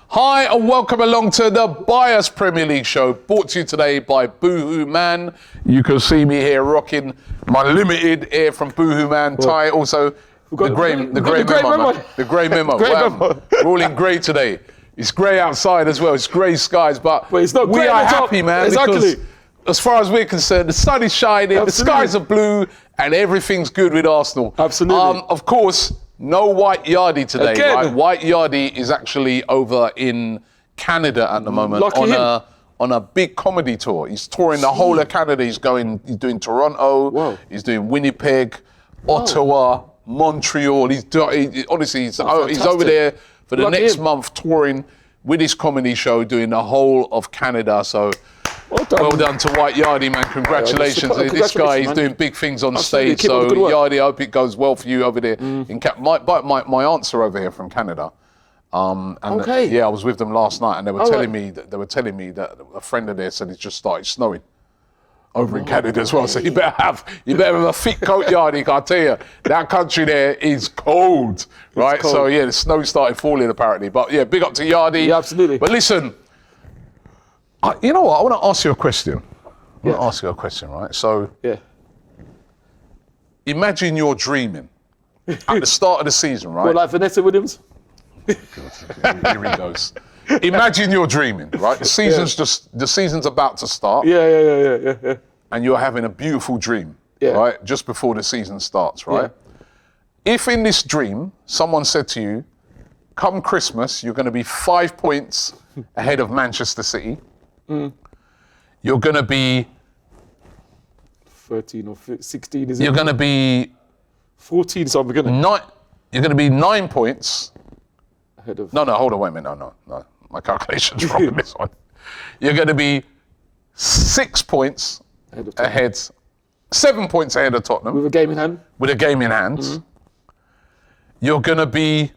Hi and welcome along to the Bias Premier League show, brought to you today by Boohoo Man. You can see me here rocking my limited here from Boohoo Man tie. Also, the grey memo. Wow. We're all in grey today. It's grey outside as well. It's grey skies, but it's not we grey are on top. happy, man. Exactly. Because as far as we're concerned, the sun is shining, the skies are blue, and everything's good with Arsenal. Absolutely. Of course, no White Yardie today. Again. Right? White Yardie is actually over in Canada at the moment on a big comedy tour. He's touring the whole of Canada. He's doing Toronto. Whoa. He's doing Winnipeg, Ottawa, Montreal. He's over there for the next month touring with his comedy show, doing the whole of Canada. So well done to White Yardie, man. Congratulations. This guy is doing big things on stage. So Yardie, I hope it goes well for you over there. In my aunts are over here from Canada. Yeah, I was with them last night, and they were telling me that a friend of theirs said it just started snowing over in Canada as well. So you better have a thick coat, Yardie. I tell you, that country there is cold, right? Cold. So yeah, the snow started falling apparently. But yeah, big up to Yardie. Yeah, absolutely. But listen, you know what? I want to ask you a question. Right? So imagine you're dreaming at the start of the season, right? Well, like Vanessa Williams. Here he goes. Imagine you're dreaming, right? The season's about to start. Yeah. And you're having a beautiful dream, right? Just before the season starts, right? Yeah. If in this dream someone said to you, come Christmas, you're going to be 5 points ahead of Manchester City. You're going to be 13 or 16, is it? You're going to be 14, so I'm beginning. You're going to be 9 points ahead of. No, hold on, wait a minute. No. My calculation's wrong on this one. You're going to be 6 points ahead, 7 points ahead of Tottenham. With a game in hand. Mm-hmm. You're going to be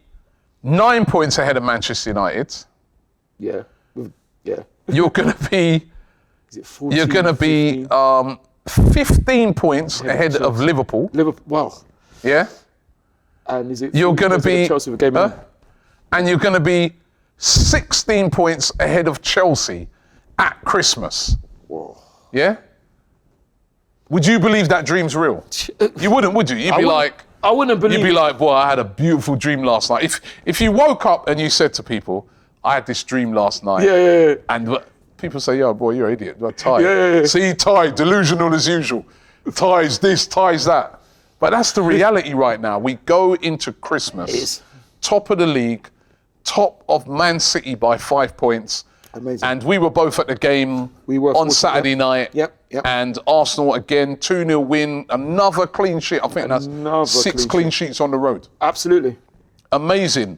9 points ahead of Manchester United. Yeah. You're going to be. Is it 14? You're going to be 15 points ahead of Liverpool. Wow. Yeah. And is it? You're going to be Chelsea with a game in hand? And you're going to be 16 points ahead of Chelsea at Christmas. Whoa. Yeah? Would you believe that dream's real? You wouldn't, would you? You'd be like... I wouldn't believe... You'd be like, boy, I had a beautiful dream last night. If you woke up and you said to people, I had this dream last night. Yeah. And people say, yo, boy, you're an idiot. You're tired. Yeah. See, tired, delusional as usual. Ties this, ties that. But that's the reality right now. We go into Christmas, top of the league, top of Man City by 5 points. Amazing. And we were both at the game on Saturday night. Yep. And Arsenal again, 2-0 win, another clean sheet. I think that's 6 clean sheets on the road. Absolutely. Amazing.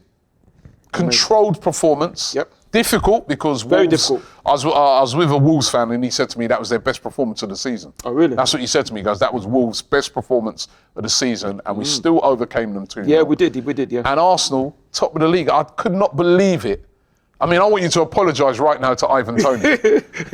Controlled performance. Yep. Difficult because Very Wolves, difficult. I was with a Wolves fan and he said to me that was their best performance of the season. Oh, really? That's what he said to me. He goes, that was Wolves' best performance of the season and we still overcame them 2-0. Yeah, we did. And Arsenal, top of the league. I could not believe it. I mean, I want you to apologise right now to Ivan Toney.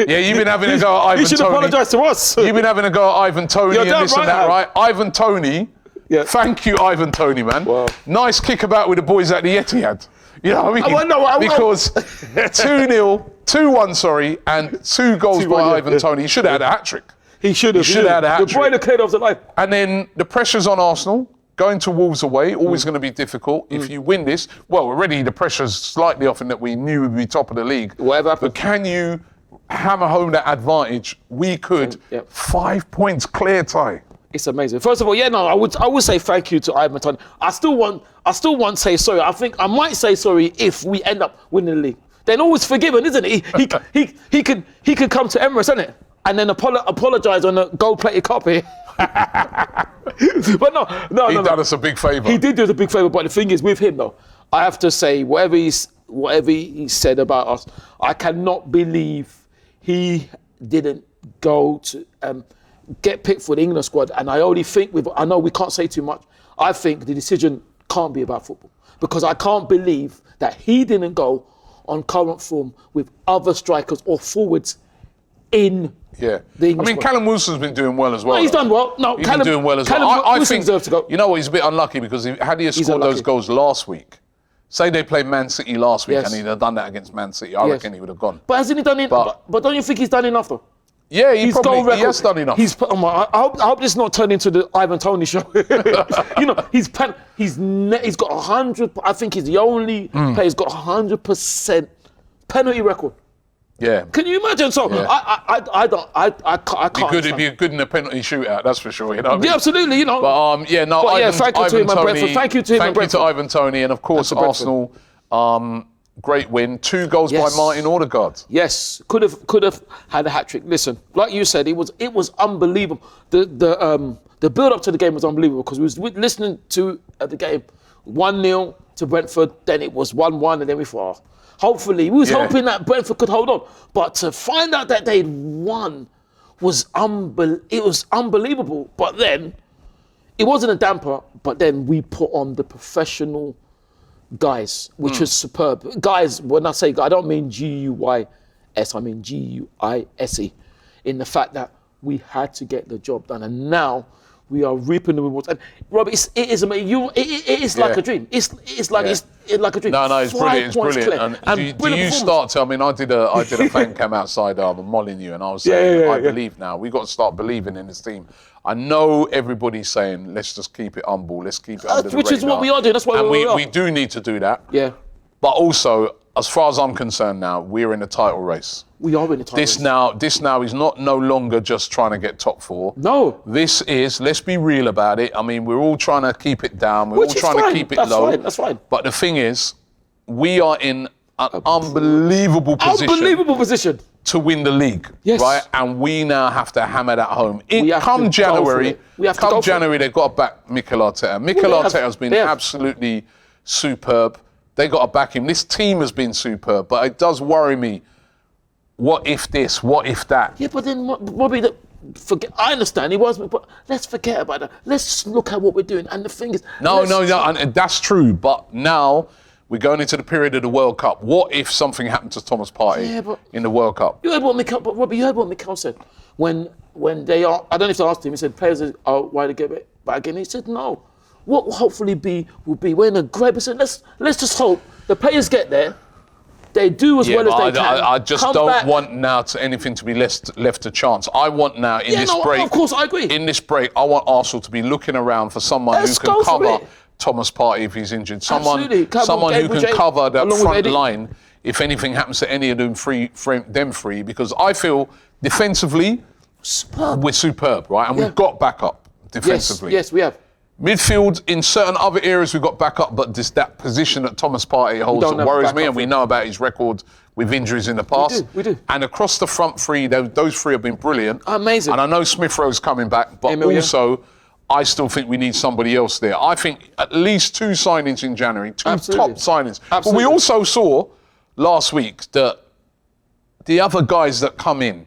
Yeah, you've been having a go at Ivan Toney. You should apologise to us. You've been having a go at Ivan Toney and this and that, right? Ivan Toney. Yeah. Thank you, Ivan Toney, man. Wow. Nice kickabout with the boys at the Etihad. You know what I mean? Because 2-1, and 2 goals by Ivan Toney. He should have had a hat-trick. He should have had a hat-trick. The boy that cleared off the line. And then the pressure's on Arsenal. Going to Wolves away, always going to be difficult. If you win this, well, already the pressure's slightly off in that we knew we'd be top of the league. Whatever happened. But can you hammer home that advantage? We could. 5 points clear, Ty. It's amazing. First of all, I would say thank you to Ivan Toney. I still want to say sorry. I think I might say sorry if we end up winning the league. Then always forgiven, isn't it? He could come to Emirates, isn't it? And then apologise on a gold-plated cup here. But no. He done us a big favour. He did do us a big favour, but the thing is with him though, I have to say whatever he said about us, I cannot believe he didn't go to get picked for the England squad. And I only think I know we can't say too much. I think the decision can't be about football because I can't believe that he didn't go on current form with other strikers or forwards in the English squad. Callum Wilson's been doing well as well. No, he's done well. No, he's been doing well as well. I think deserves to go. You know what? He's a bit unlucky because had he scored those goals last week, Say they played Man City last week Yes. and he'd have done that against Man City, I reckon he would have gone. But hasn't he done it? But don't you think he's done enough though? Yeah, he His goal probably record, he has done enough. He's put. I hope this not turned into the Ivan Toney show. You know, he's got 100. I think he's the only player who's got 100% penalty record. Yeah. Can you imagine? So Yeah. I can't. He'd be good in a penalty shootout, that's for sure. You know what I mean? Yeah, absolutely. You know. But thank you to him and Brentford. Thank you to him and Thank you to Brentford. Ivan Toney, and of course Arsenal. Great win. 2 goals by Martin Odegaard. Yes, could have had a hat trick. Listen, like you said, it was unbelievable. The build up to the game was unbelievable because we was listening to the game 1-0 to Brentford, then it was 1-1, and then we thought, hopefully we was hoping that Brentford could hold on. But to find out that they'd won was unbelievable. But then it wasn't a damper. But then we put on the professional guys, which was superb. Guys, when I say guys, I don't mean G-U-Y-S, I mean G-U-I-S-E, in the fact that we had to get the job done. And now we are reaping the rewards. And Robbie, it is amazing. It is like a dream. It's like a dream. No, it's brilliant. It's brilliant. And do you start to? I mean, I did a fan cam outside Molyneux, and I was saying, I believe now. We got to start believing in this team. I know everybody's saying, let's just keep it humble. Let's keep it under the radar. Which is what we are doing. That's why we are. We do need to do that. Yeah. But also, as far as I'm concerned now, we're in a title race. We are in the title race. This now is no longer just trying to get top 4. No. This is, let's be real about it. I mean, we're all trying to keep it down. We're all trying to keep it low. That's fine. But the thing is, we are in an unbelievable position to win the league, right? And we now have to hammer that home. Come January, they've got to back Mikel Arteta. Mikel Arteta has been absolutely superb. They got to back him. This team has been superb, but it does worry me. What if this? What if that? Yeah, but then Robbie, forget. I understand he was, but let's forget about that. Let's look at what we're doing. And the thing is, no, and that's true. But now we're going into the period of the World Cup. What if something happened to Thomas Partey in the World Cup? You heard what Mikel, but Robbie, you heard what Mikel said when they are. I don't know if they asked him. He said players are why to get it back again. He said no. What will hopefully will be we're in a great position. Let's just hope the players get there. They do as well as they can. I just don't want now anything to be left to chance. I want now in this break. Of course, I agree. In this break, I want Arsenal to be looking around for someone who can cover Thomas Partey if he's injured. Someone who can cover that front line if anything happens to any of them free. Because I feel defensively we're superb, right? And we've got backup defensively. Yes, we have. Midfield, in certain other areas, we've got backup, but that position that Thomas Partey holds that worries me, and we know about his record with injuries in the past. We do. And across the front 3, those 3 have been brilliant. Amazing. And I know Smith Rowe's coming back, but also I still think we need somebody else there. I think at least 2 signings in January, 2 top signings. Absolutely. But we also saw last week that the other guys that come in,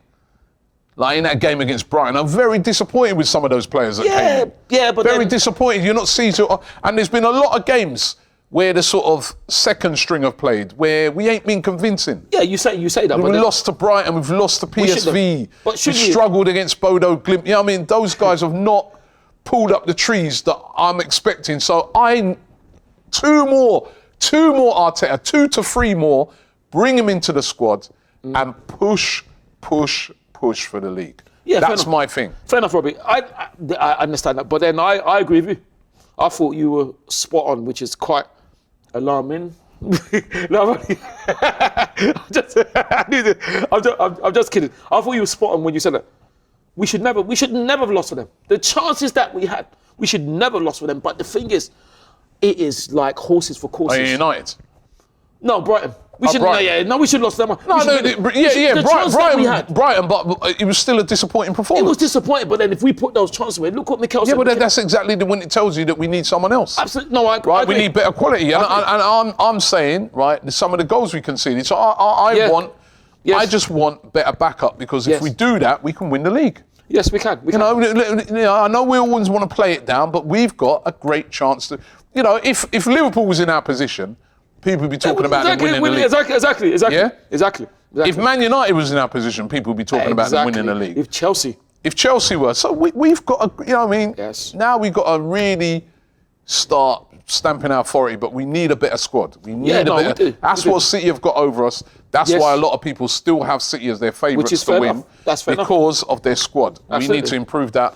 like in that game against Brighton, I'm very disappointed with some of those players that came in. Yeah, but very disappointed. You're not seeing and there's been a lot of games where the sort of second string have played where we ain't been convincing. Yeah, you say that. We've lost to Brighton, we've lost to PSV. We've struggled against Bodo Glimt. You know what I mean? Those guys have not pulled up the trees that I'm expecting. So two more Arteta, 2 to 3 more, bring him into the squad and push for the league. Yeah, that's my thing. Fair enough, Robbie. I understand that, but then I agree with you. I thought you were spot on, which is quite alarming. I'm just kidding. I thought you were spot on when you said that. We should never have lost to them. The chances that we had, we should never have lost to them. But the thing is, it is like horses for courses. Are you United? No, Brighton. We should have lost them. Brighton, but it was still a disappointing performance. It was disappointing, but then if we put those chances away, look what Mikel said. Yeah, but that's exactly when it tells you that we need someone else. Absolutely, no, I agree. We need better quality, and I'm saying, right, some of the goals we conceded. So I just want better backup because if we do that, we can win the league. Yes, we can. I know we always want to play it down, but we've got a great chance to. If Liverpool was in our position, people would be talking about them winning the league. Exactly. If Man United was in our position, people would be talking about them winning the league. If Chelsea were. So we've got to, Yes. Now we've got to really start stamping our authority, but we need a better squad. We need a better. We do. That's what City have got over us. That's why a lot of people still have City as their favourites to win. That's fair because of their squad. Absolutely. We need to improve that.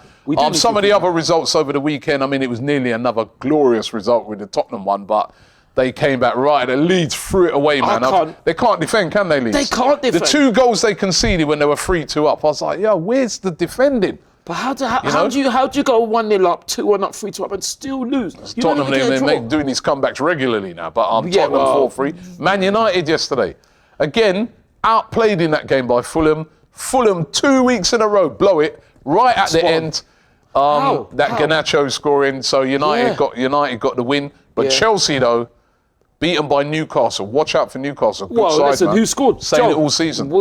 Some of the other results over the weekend, I mean, it was nearly another glorious result with the Tottenham one, but they came back right. And Leeds threw it away, man. They can't defend, can they, Leeds? They can't defend. The 2 goals they conceded when they were 3-2 up, I was like, where's the defending? But how do you go 1-0 up, 2-1 up, 3-2 up, and still lose? Tottenham, they're doing these comebacks regularly now, but Tottenham 4-3. Man United yesterday, again, outplayed in that game by Fulham. Fulham 2 weeks in a row, blow it, right at the end. That Garnacho scoring, so United got the win. But Chelsea, though, beaten by Newcastle. Watch out for Newcastle. Good side, listen, man. who scored? Saying it all season.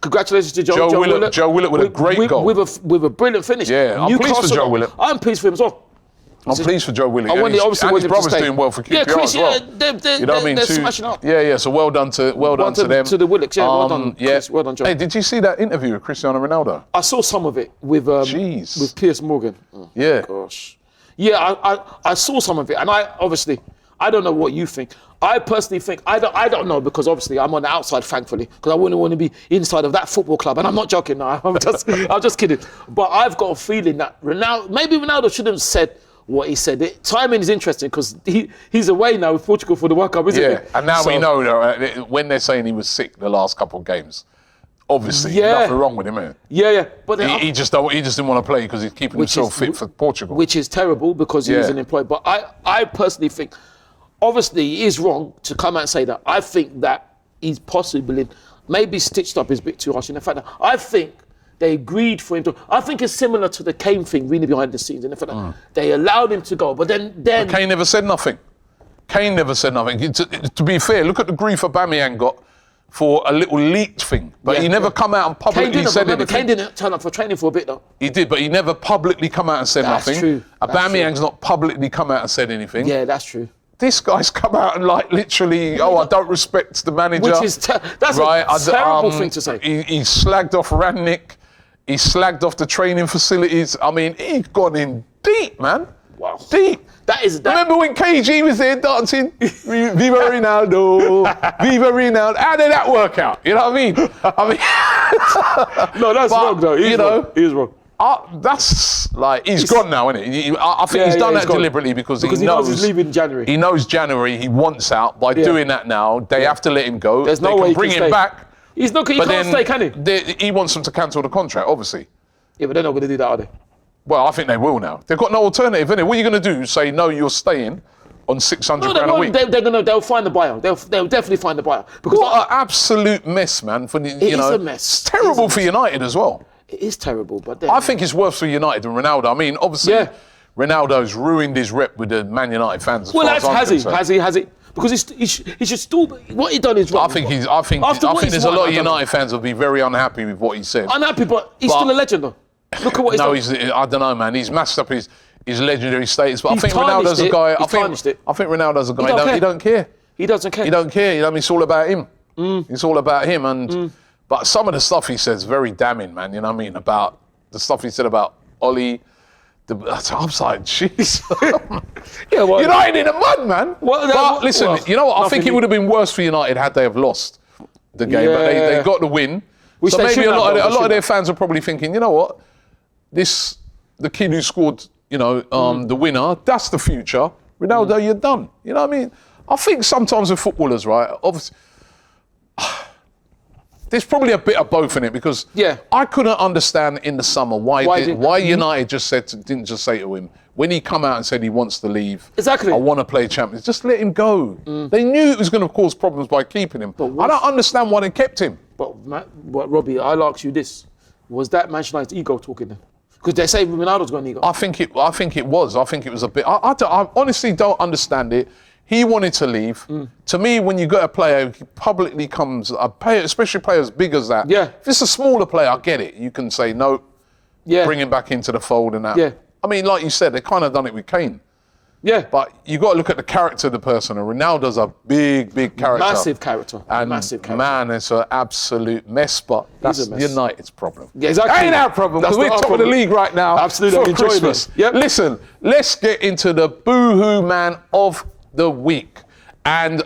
Congratulations to Joe Willett. Joe Willett with a great goal. With a brilliant finish. Yeah, I'm pleased for Joe Willett. I'm pleased for him as well. I'm pleased for Joe Willett. And his brother's doing well for QPR as well. You know what I mean? They're smashing up. Yeah, so well done to them. To the Willets, well done. Chris, well done, Joe. Hey, did you see that interview with Cristiano Ronaldo? I saw some of it with Piers Morgan. Oh, yeah. Gosh. Yeah, I saw some of it, and I don't know what you think. I personally think, I don't know, because obviously I'm on the outside, thankfully, because I wouldn't want to be inside of that football club, and I'm not joking now, I'm just kidding. But I've got a feeling that maybe Ronaldo shouldn't have said what he said. Timing is interesting, because he's away now with Portugal for the World Cup, isn't he? Yeah, and now we know, when they're saying he was sick the last couple of games, obviously nothing wrong with him, man. Yeah. But he just didn't want to play because he's keeping himself fit for Portugal. Which is terrible, because he was an employee. But I personally think, obviously, he is wrong to come out and say that. I think that he's possibly, maybe stitched up is a bit too harsh in the fact that I think they agreed for him to. I think it's similar to the Kane thing, really, behind the scenes. In the fact that they allowed him to go, but then But Kane never said nothing. To be fair, look at the grief Aubameyang got for a little leaked thing, but he never come out and publicly said anything. Kane didn't turn up for training for a bit, though. He did, but he never publicly come out and said nothing. That's true. Aubameyang's not publicly come out and said anything. Yeah, that's true. This guy's come out and literally, I don't respect the manager. Which is that's a terrible thing to say. He slagged off Rakitic. He slagged off the training facilities. I mean, he's gone in deep, man. Wow. Deep. Remember when KG was there dancing? Viva Ronaldo, Viva Ronaldo. How did that work out? You know what I mean? No, that's wrong, though. He is wrong. That's like, he's gone now, isn't he? I think he's done that deliberately because he knows he's leaving in January. He knows January, he wants out. By doing that now, they have to let him go. There's no way he bring can him stay. back. He can't stay, can he? He wants them to cancel the contract, obviously. Yeah, but they're not going to do that, are they? Well, I think they will now. They've got no alternative, innit? What are you going to do? Say, no, you're staying on £600 grand a week? They'll find the buyer. They'll definitely find the buyer. Because what an absolute mess, man. It is a mess. It's terrible for United as well. It is terrible, but I think it's worse for United than Ronaldo. I mean, obviously, Ronaldo's ruined his rep with the Man United fans. Has he? Because he should still. What he done is wrong. I think there's a lot of United fans will be very unhappy with what he said. Unhappy, but he's still a legend, though. Look at what he's done. I don't know, man. He's messed up his legendary status. But I think Ronaldo's a guy. I think Ronaldo's a guy. He don't care. He doesn't care. He don't care. You know, it's all about him. It's all about him. And but some of the stuff he says is very damning, man. You know what I mean? About the stuff he said about Ollie. I'm like, jeez. United in the mud, man. But listen, you know what? I think it would have been worse for United had they have lost the game. But they got the win. So maybe a lot of their fans are probably thinking, you know what? The kid who scored, the winner, that's the future. Ronaldo, you're done. You know what I mean? I think sometimes with footballers, right, obviously, there's probably a bit of both in it because I couldn't understand in the summer why United didn't just say to him, when he come out and said he wants to leave, exactly. I want to play Champions, just let him go. They knew it was going to cause problems by keeping him. I don't understand why they kept him. But Robbie, I'll ask you this. Was that Manchester United's ego talking then? Because they say Ronaldo's got an ego. I think it was. I think it was a bit. I honestly don't understand it. He wanted to leave. To me, when you got a player who publicly comes, especially players big as that. Yeah. If it's a smaller player, I get it. You can say no. Yeah. Bring him back into the fold and that. Yeah. I mean, like you said, they kind of done it with Kane. Yeah. But you got to look at the character of the person. And Ronaldo's a big character. Massive character. And massive character. man, it's an absolute mess. But that's a mess. United's problem. Yeah, exactly. That ain't our problem, because we're top of the league right now. Absolutely. For Christmas. Yep. Listen, let's get into the boohoo man of the week. And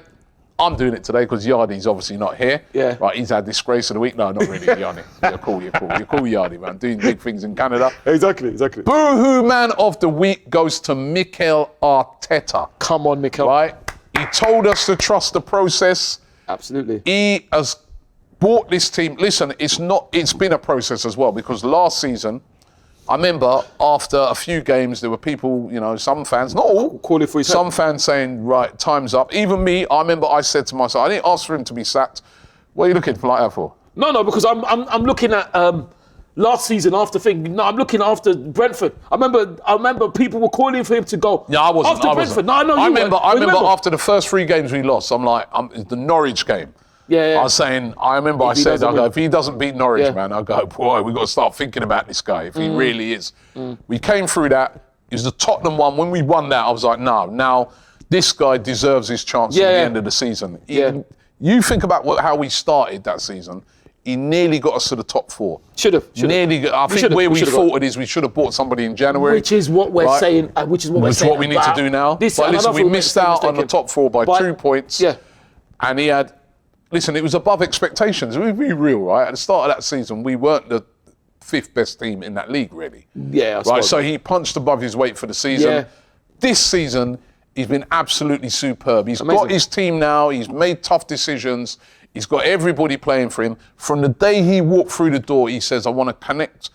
I'm doing it today because Yardi's obviously not here. Yeah. Right, he's our disgrace of the week. No, not really, Yardi. You're cool. You're cool, Yardi, man. Doing big things in Canada. Exactly. Boohoo man of the week goes to Mikel Arteta. Come on, Mikel. Right? He told us to trust the process. Absolutely. He has brought this team. Listen, it's been a process as well, because last season, I remember after a few games, there were people, some fans, not all, calling for his some fans saying, right, time's up. Even me, I remember I said to myself, I didn't ask for him to be sacked. What are you looking for like that for? No, because I'm looking at last season after thing. No, I'm looking after Brentford. I remember people were calling for him to go. Yeah, I wasn't. After Brentford. No, I remember after the first 3 games we lost, I'm like, the Norwich game. Yeah. I was saying, I remember I said, if he doesn't beat Norwich, man, I go, boy, we've got to start thinking about this guy, if he really is. We came through that. It was the Tottenham one. When we won that, I was like, no, now this guy deserves his chance at the end of the season. You think about how we started that season. He nearly got us to the top 4. Should have. I think where we faltered is we should have bought somebody in January. Which is what we're saying. Which is what we need to do now. But listen, we missed out on the top 4 by 2 points. Yeah. And he had... Listen, it was above expectations. We'll be real, right? At the start of that season, we weren't the 5th best team in that league, really. Yeah, right. So he punched above his weight for the season. Yeah. This season, he's been absolutely superb. He's got his team now. He's made tough decisions. He's got everybody playing for him. From the day he walked through the door, he says, I want to connect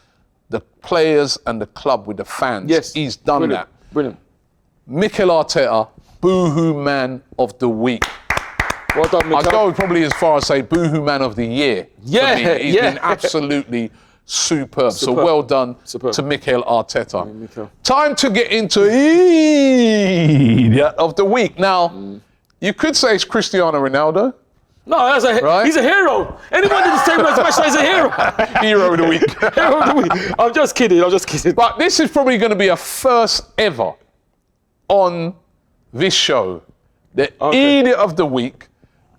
the players and the club with the fans. Yes. He's done that. Brilliant. Mikel Arteta, boohoo man of the week. Well done, Mikel. I'd go probably as far as say boohoo man of the year. Yeah, He's been absolutely superb. So well done to Mikel Arteta. Mikel. Time to get into idiot of the week. Now, you could say it's Cristiano Ronaldo. No, he's a hero. Anyone in this table that's special is a hero. Hero of the week. Hero of the week. I'm just kidding. But this is probably going to be a first ever on this show. The idiot of the week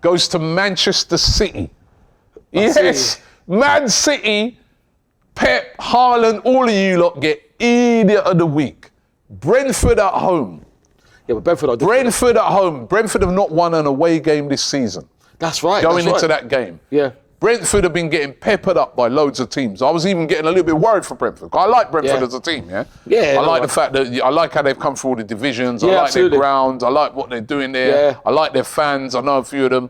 goes to Manchester City. Yes, Man City, Pep, Haaland, all of you lot get idiot of the week. Brentford at home. Yeah, but Brentford at home. Brentford have not won an away game this season. That's right. Going into that game. Yeah. Brentford have been getting peppered up by loads of teams. I was even getting a little bit worried for Brentford. I like Brentford as a team, I like the fact that I like how they've come through all the divisions. I like their grounds. I like what they're doing there. I like their fans. I know a few of them.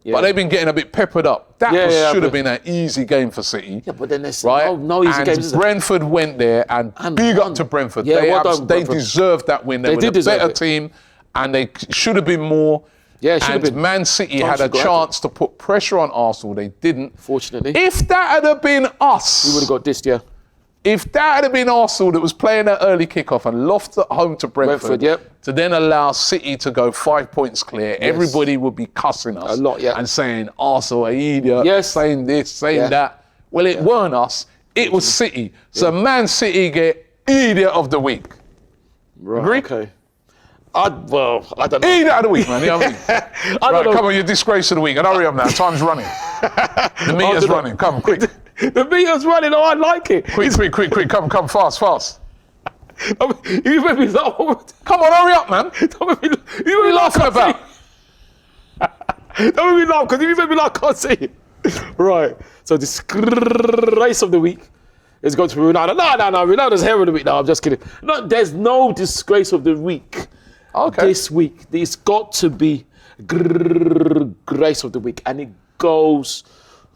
But they've been getting a bit peppered up. That should have been an easy game for City. Yeah, but then there's right? no easy games. Brentford went there and big up to Brentford. Yeah, they deserved that win. They were a better team and they should have been more. Yeah, it should have been. Man City had a chance to put pressure on Arsenal. They didn't. Fortunately. If that had been us... We would have got dissed, If that had been Arsenal that was playing that early kickoff and lost at home to Brentford, to then allow City to go 5 points clear, everybody would be cussing us. A lot, and saying, Arsenal are idiot, saying this, saying that. Well, it weren't us. It was City. So Man City get idiot of the week. Right, agree? Okay. I don't know. Idiot of the week, man. You know what I mean? I don't know. Come on, you're disgrace of the week. And hurry up now. Time's running. The meter's running. Come, quick. The meter's running. Oh, I like it. Quick. Come, fast. You made me laugh. Come on, hurry up, man. Don't make me, what are you laughing about? Don't make me laugh, because if you make me laugh, I can't say it. Right. So, disgrace of the week is going to Ronaldo. No. Ronaldo's hero of the week. No, I'm just kidding. No, there's no disgrace of the week. Okay. This week, it's got to be grace of the week, and it goes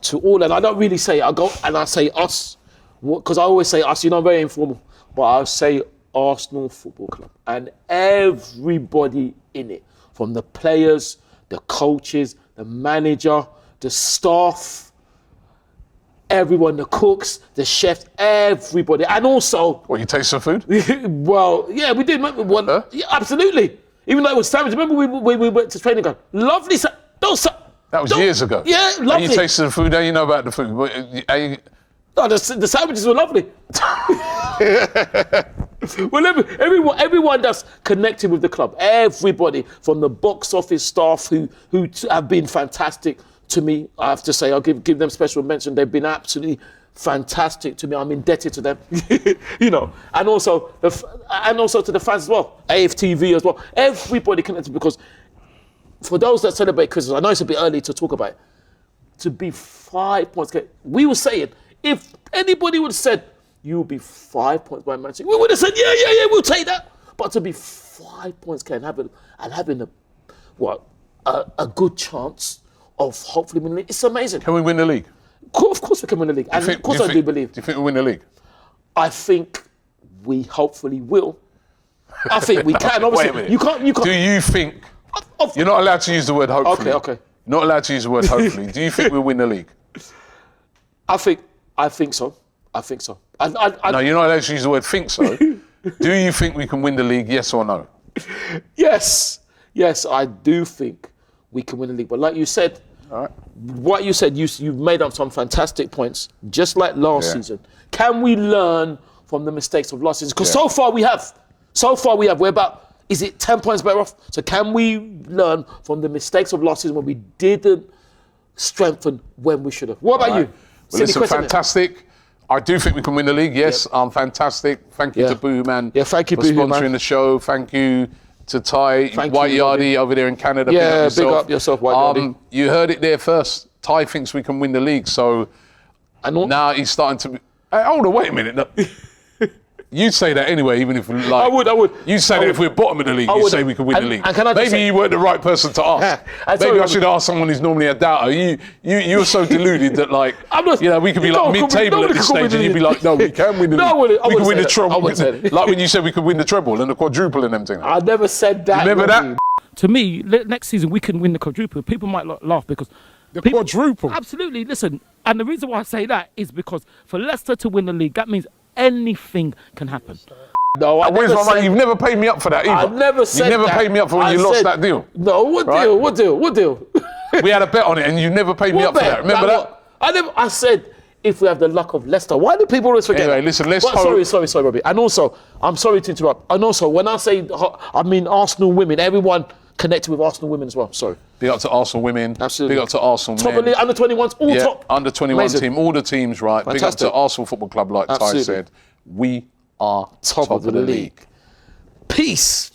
to all. And I don't really say it. I say us, because I always say us. I'm very informal, but I say Arsenal Football Club and everybody in it, from the players, the coaches, the manager, the staff, everyone, the cooks, the chefs, everybody, and also. What, you taste some food? Well, yeah, we did. Yeah, absolutely. Even though it was sandwich. Remember we went to training ground. Lovely. That was years ago. Yeah, lovely. And you tasted the food. Now you know about the food. No, the sandwiches were lovely. Well, everyone that's connected with the club, everybody from the box office staff who have been fantastic to me. I have to say, I'll give them special mention. They've been absolutely fantastic to me. I'm indebted to them, you know, and also to the fans as well, AFTV as well. Everybody connected, because for those that celebrate Christmas, I know it's a bit early to talk about it, to be 5 points. We were saying, if anybody would have said, you'll be 5 points by Man City, we would have said, yeah, we'll take that. But to be 5 points and having a good chance of hopefully winning it, it's amazing. Can we win the league? Of course we can win the league. And of course I do believe. Do you think we'll win the league? I think we hopefully will. I think we can. Obviously, Wait a minute. You can't. Do you think? You're not allowed to use the word hopefully. Okay. You're not allowed to use the word hopefully. Do you think we'll win the league? I think so. No, you're not allowed to use the word think so. Do you think we can win the league, yes or no? Yes, I do think we can win the league. But like you said, all right. What you said, you've made up some fantastic points, just like last season. Can we learn from the mistakes of last season? Because so far we have. We're about, is it 10 points better off? So can we learn from the mistakes of last season when we didn't strengthen when we should have? What about you? Well, listen, fantastic. I do think we can win the league, yes. Fantastic. Thank you to Boohman thank you, for sponsoring the show. Thank you to Ty White Yardie over there in Canada. Yeah, big up yourself, White Yardie. You heard it there first. Ty thinks we can win the league, so now he's starting to... Hey, hold on, wait a minute. No. You'd say that anyway, even if like... I would. You'd say that if we're bottom of the league, you'd say we could win the league. And Maybe you weren't the right person to ask. Maybe I should ask someone who's normally a doubter. You're so deluded that like, we could be like mid-table at this stage and you'd be like, no, we can win the league. We can win the treble. Like when you said we could win the treble and the quadruple and them things. I never said that. Remember that? To me, next season we can win the quadruple. People might laugh because... quadruple? Absolutely, listen. And the reason why I say that is because for Leicester to win the league, that means anything can happen. No, you've never paid me up for that either. I never said that. You never paid me up for when you lost that deal. No, what deal? We had a bet on it and you never paid me up for that. Remember that? I said, if we have the luck of Leicester. Why do people always forget Anyway, that? listen, let's hope... Sorry, Robbie. And also, I'm sorry to interrupt. And also, when I say, I mean Arsenal women, everyone connected with Arsenal women as well. Sorry. Big up to Arsenal women. Absolutely. Big up to Arsenal top men. Of the under 21s, all top. Under 21 Amazing. team, all the teams, right. Fantastic. Big up to Arsenal Football Club, like Ty said. We are top of the league. Peace.